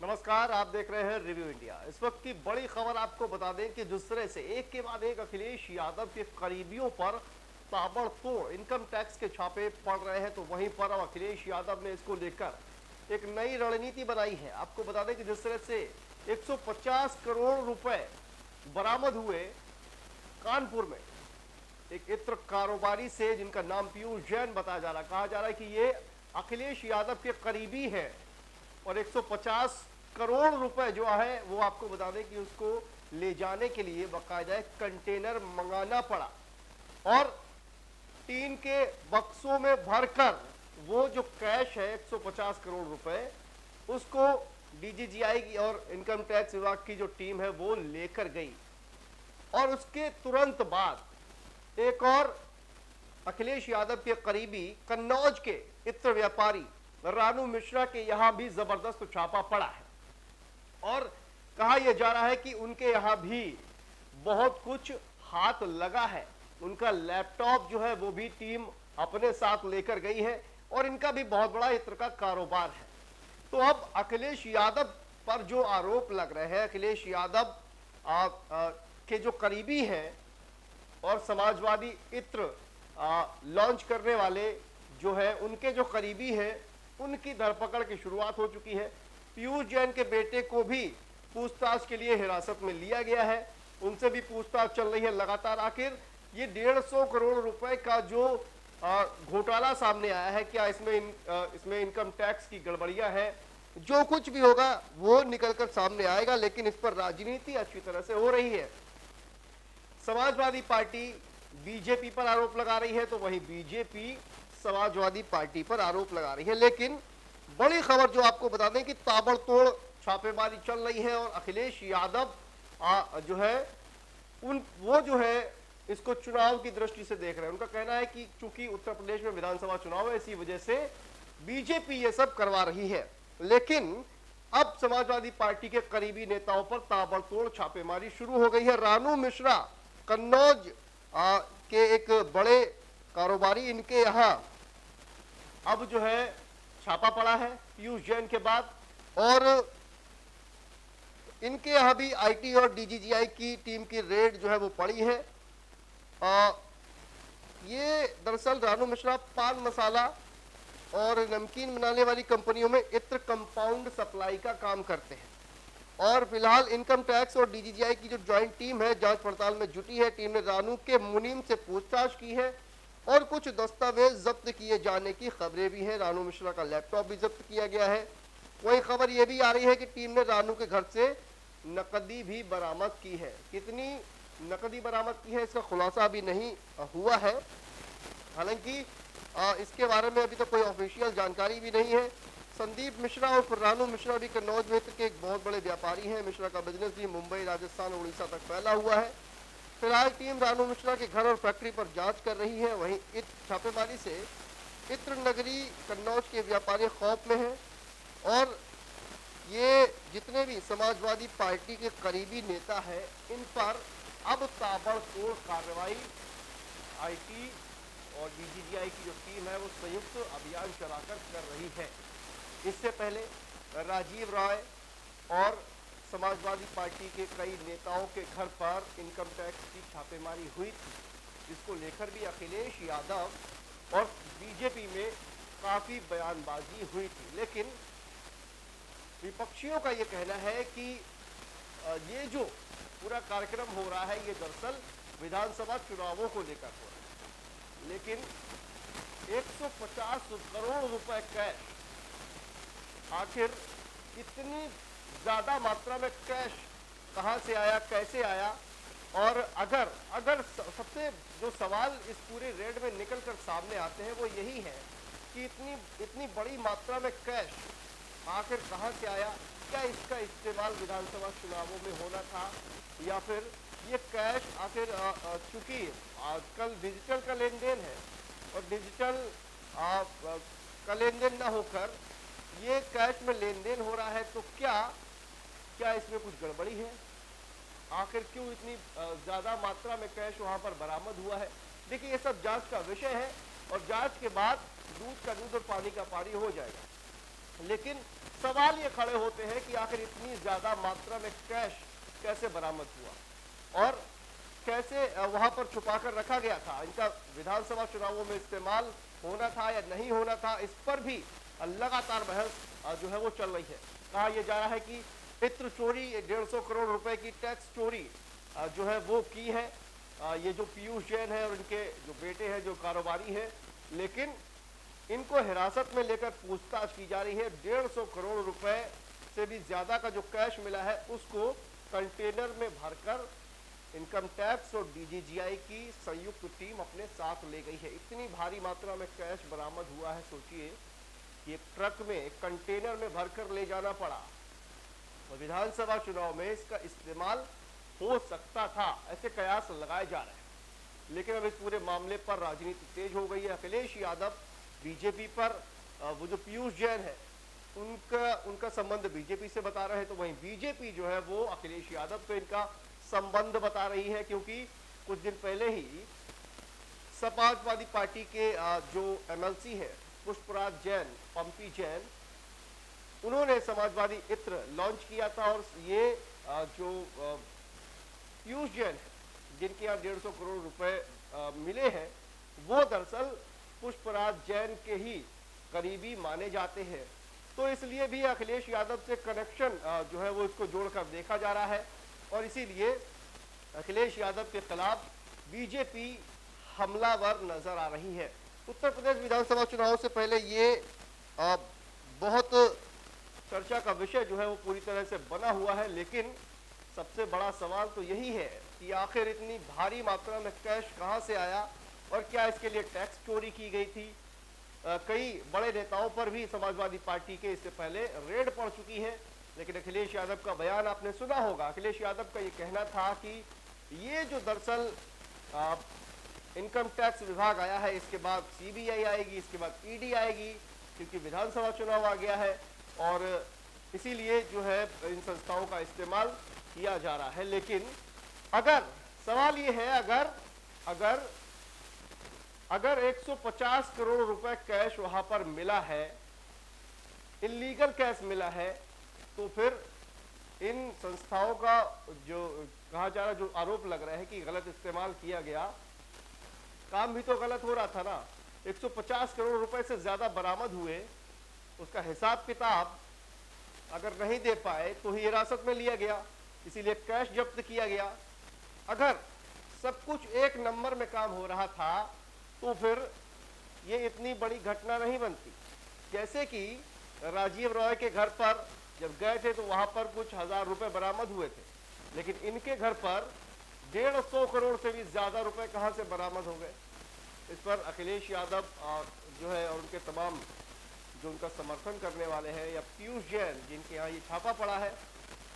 नमस्कार, आप देख रहे हैं रिव्यू इंडिया। इस वक्त की बड़ी खबर आपको बता दें कि जिस तरह से एक के बाद एक अखिलेश यादव के करीबियों पर ताबड़तोड़ इनकम टैक्स के छापे पड़ रहे हैं, तो वहीं पर अब अखिलेश यादव ने इसको लेकर एक नई रणनीति बनाई है। आपको बता दें कि जिस तरह से 150 करोड़ रुपए बरामद हुए कानपुर में एक इत्र कारोबारी से, जिनका नाम पीयूष जैन बताया जा रहा है। कहा जा रहा है कि ये अखिलेश यादव के करीबी हैं और 150 करोड़ रुपए जो है वो आपको बता दें कि उसको ले जाने के लिए बाकायदा कंटेनर मंगाना पड़ा और टीन के बक्सों में भरकर वो जो कैश है 150 करोड़ रुपए, उसको डीजीजीआई की और इनकम टैक्स विभाग की जो टीम है वो लेकर गई। और उसके तुरंत बाद एक और अखिलेश यादव के करीबी कन्नौज के इत्र व्यापारी रानू मिश्रा के यहां भी जबरदस्त छापा पड़ा है और कहा यह जा रहा है कि उनके यहां भी बहुत कुछ हाथ लगा है। उनका लैपटॉप जो है वो भी टीम अपने साथ लेकर गई है और इनका भी बहुत बड़ा इत्र का कारोबार है। तो अब अखिलेश यादव पर जो आरोप लग रहे हैं, अखिलेश यादव के जो करीबी हैं और समाजवादी इत्र लॉन्च करने वाले जो है उनके जो करीबी हैं, उनकी धरपकड़ की शुरुआत हो चुकी है। पीयूष जैन के बेटे को भी पूछताछ के लिए हिरासत में लिया गया है, उनसे भी पूछताछ चल रही है लगातार। आखिर ये 150 करोड़ रुपए का जो घोटाला सामने आया है, क्या इसमें इनकम टैक्स की गड़बड़ियां हैं? जो कुछ भी होगा वो निकलकर सामने आएगा, लेकिन इस पर राजनीति अच्छी तरह से हो रही है। समाजवादी पार्टी बीजेपी पर आरोप लगा रही है, तो वहीं बीजेपी समाजवादी पार्टी पर आरोप लगा रही है। लेकिन बड़ी खबर जो आपको बता दें कि ताबड़तोड़ छापेमारी चल रही है और अखिलेश यादव जो है वो जो है इसको चुनाव की दृष्टि से देख रहे हैं। उनका कहना है कि चूंकि उत्तर प्रदेश में विधानसभा चुनाव है, इसी वजह से बीजेपी ये सब करवा रही है। लेकिन अब समाजवादी पार्टी के करीबी नेताओं पर ताबड़तोड़ छापेमारी शुरू हो गई है। रानू मिश्रा कन्नौज के एक बड़े कारोबारी, इनके यहां अब जो है छापा पड़ा है पीयूष जैन के बाद, और इनके यहां भी आईटी और डीजीजीआई की टीम की रेड जो है वो पड़ी है। ये दरअसल रानू मिश्रा पान मसाला और नमकीन बनाने वाली कंपनियों में इत्र कंपाउंड सप्लाई का काम करते हैं और फिलहाल इनकम टैक्स और डीजीजीआई की जो ज्वाइंट टीम है जांच पड़ताल में जुटी है। टीम ने रानू के मुनीम से पूछताछ की है और कुछ दस्तावेज जब्त किए जाने की खबरें भी हैं। रानू मिश्रा का लैपटॉप भी जब्त किया गया है। वही खबर यह भी आ रही है कि टीम ने रानू के घर से नकदी भी बरामद की है। कितनी नकदी बरामद की है इसका खुलासा अभी नहीं हुआ है, हालांकि इसके बारे में अभी तक कोई ऑफिशियल जानकारी भी नहीं है। संदीप मिश्रा और रानू मिश्रा भी कन्नौज में के एक बहुत बड़े व्यापारी हैं। मिश्रा का बिजनेस भी मुंबई, राजस्थान और उड़ीसा तक फैला हुआ है। फिलहाल टीम रानू मिश्रा के घर और फैक्ट्री पर जांच कर रही है। वहीं छापेमारी से इत्र नगरी कन्नौज के व्यापारी खौफ में हैं और ये जितने भी समाजवादी पार्टी के करीबी नेता हैं, इन पर अब ताबड़तोड़ कार्रवाई आईटी और डीजीजीआई की जो टीम है वो संयुक्त अभियान चलाकर कर रही है। इससे पहले राजीव राय और समाजवादी पार्टी के कई नेताओं के घर पर इनकम टैक्स की छापेमारी हुई थी, जिसको लेकर भी अखिलेश यादव और बीजेपी में काफी बयानबाजी हुई थी। लेकिन विपक्षियों का ये कहना है कि ये जो पूरा कार्यक्रम हो रहा है ये दरअसल विधानसभा चुनावों को लेकर हो रहा है। लेकिन 150 करोड़ रुपए कैश, आखिर इतनी ज्यादा मात्रा में कैश कहां से आया, कैसे आया? और अगर सबसे जो सवाल इस पूरे रेड में निकलकर सामने आते हैं वो यही है कि इतनी बड़ी मात्रा में कैश आखिर कहां से आया? क्या इसका इस्तेमाल विधानसभा चुनावों में होना था, या फिर ये कैश आखिर चूंकि आजकल डिजिटल का लेन देन है और डिजिटल का लेन देन न होकर ये कैश में लेन देन हो रहा है, तो क्या इसमें कुछ गड़बड़ी है? आखिर क्यों इतनी ज्यादा मात्रा में कैश वहां पर बरामद हुआ है? देखिए, ये सब जांच का विषय है और जांच के बाद दूध का दूध और पानी का पानी हो जाएगा। लेकिन सवाल ये खड़े होते हैं कि आखिर इतनी ज्यादा मात्रा में कैश कैसे बरामद हुआ और कैसे वहां पर छुपा कर रखा गया था। इनका विधानसभा चुनावों में इस्तेमाल होना था या नहीं होना था, इस पर भी लगातार बहस जो है वो चल रही है। कहा यह जा रहा है कि इत्र चोरी, 150 करोड़ रुपए की टैक्स चोरी जो है वो की है ये जो पीयूष जैन है और इनके जो बेटे हैं जो कारोबारी है, लेकिन इनको हिरासत में लेकर पूछताछ की जा रही है। 150 करोड़ रुपए से भी ज्यादा का जो कैश मिला है उसको कंटेनर में भरकर इनकम टैक्स और डीजीजीआई की संयुक्त टीम अपने साथ ले गई है। इतनी भारी मात्रा में कैश बरामद हुआ है, सोचिए कि एक ट्रक में, एक कंटेनर में भरकर ले जाना पड़ा और विधानसभा चुनाव में इसका इस्तेमाल हो सकता था, ऐसे कयास लगाए जा रहे हैं। लेकिन अब इस पूरे मामले पर राजनीति तेज हो गई है। अखिलेश यादव बीजेपी पर, वो जो पीयूष जैन है उनका संबंध बीजेपी से बता रहे हैं, तो वहीं बीजेपी जो है वो अखिलेश यादव को इनका संबंध बता रही है, क्योंकि कुछ दिन पहले ही समाजवादी पार्टी के जो एमएलसी है पुष्पराज जैन, पंपी जैन, उन्होंने समाजवादी इत्र लॉन्च किया था और ये जो पीयूष जैन है जिनके यहाँ 150 करोड़ रुपए मिले हैं, वो दरअसल पुष्पराज जैन के ही करीबी माने जाते हैं। तो इसलिए भी अखिलेश यादव से कनेक्शन जो है वो इसको जोड़कर देखा जा रहा है और इसीलिए अखिलेश यादव के खिलाफ बीजेपी हमलावर नजर आ रही है। उत्तर प्रदेश विधानसभा चुनाव से पहले ये बहुत चर्चा का विषय जो है वो पूरी तरह से बना हुआ है, लेकिन सबसे बड़ा सवाल तो यही है कि आखिर इतनी भारी मात्रा में कैश कहां से आया और क्या इसके लिए टैक्स चोरी की गई थी। कई बड़े नेताओं पर भी समाजवादी पार्टी के इससे पहले रेड पड़ चुकी है, लेकिन अखिलेश यादव का बयान आपने सुना होगा। अखिलेश यादव का ये कहना था कि ये जो दरअसल इनकम टैक्स विभाग आया है, इसके बाद सीबीआई आएगी, इसके बाद ईडी आएगी, क्योंकि विधानसभा चुनाव आ गया है और इसीलिए जो है इन संस्थाओं का इस्तेमाल किया जा रहा है। लेकिन अगर सवाल ये है, अगर 150 करोड़ रुपए कैश वहां पर मिला है, इलीगल कैश मिला है, तो फिर इन संस्थाओं का जो कहा जा रहा, जो आरोप लग रहा है कि गलत इस्तेमाल किया गया, काम भी तो गलत हो रहा था ना। 150 करोड़ रुपए से ज्यादा बरामद हुए, उसका हिसाब किताब अगर नहीं दे पाए तो ही हिरासत में लिया गया, इसीलिए कैश जब्त किया गया। अगर सब कुछ एक नंबर में काम हो रहा था तो फिर ये इतनी बड़ी घटना नहीं बनती। जैसे कि राजीव रॉय के घर पर जब गए थे तो वहां पर कुछ हजार रुपए बरामद हुए थे, लेकिन इनके घर पर 150 करोड़ से भी ज्यादा रुपए कहां से बरामद हो गए। इस पर अखिलेश यादव जो है और उनके तमाम जो उनका समर्थन करने वाले हैं, या पीयूष जैन जिनके यहाँ ये छापा पड़ा है,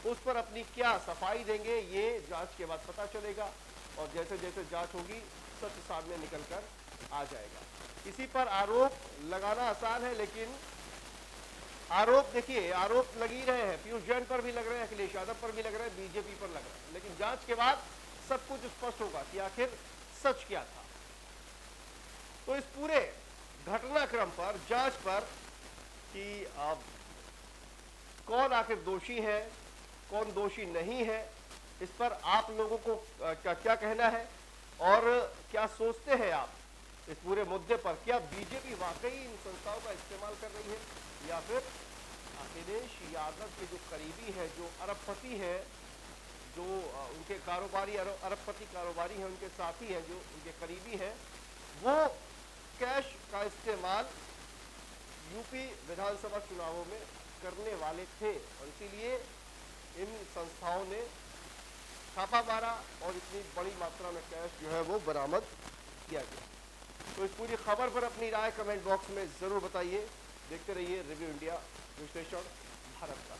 उस पर अपनी क्या सफाई देंगे ये जांच के बाद पता चलेगा और जैसे जैसे जांच होगी सच सामने निकल कर आ जाएगा। किसी पर आरोप लगाना आसान है, लेकिन आरोप देखिए, आरोप लग ही रहे हैं, पीयूष जैन पर भी लग रहे हैं, अखिलेश यादव पर भी लग रहे हैं, बीजेपी पर लग रहे हैं, लेकिन जांच के बाद सब कुछ स्पष्ट होगा कि आखिर सच क्या था। तो इस पूरे घटनाक्रम पर, जांच पर कि कौन आखिर दोषी है, कौन दोषी नहीं है, इस पर आप लोगों को क्या कहना है और क्या सोचते हैं आप इस पूरे मुद्दे पर। क्या बीजेपी वाकई इन संस्थाओं का इस्तेमाल कर रही है या फिर अखिलेश यादव के जो करीबी है, जो अरबपति है, जो उनके कारोबारी अरबपति कारोबारी हैं, उनके साथी हैं, जो उनके करीबी हैं, वो कैश का इस्तेमाल यूपी विधानसभा चुनावों में करने वाले थे और इसीलिए इन संस्थाओं ने छापा मारा और इतनी बड़ी मात्रा में कैश जो है वो बरामद किया गया। तो इस पूरी खबर पर अपनी राय कमेंट बॉक्स में जरूर बताइए। देखते रहिए रिव्यू इंडिया, विश्लेषण भारत का।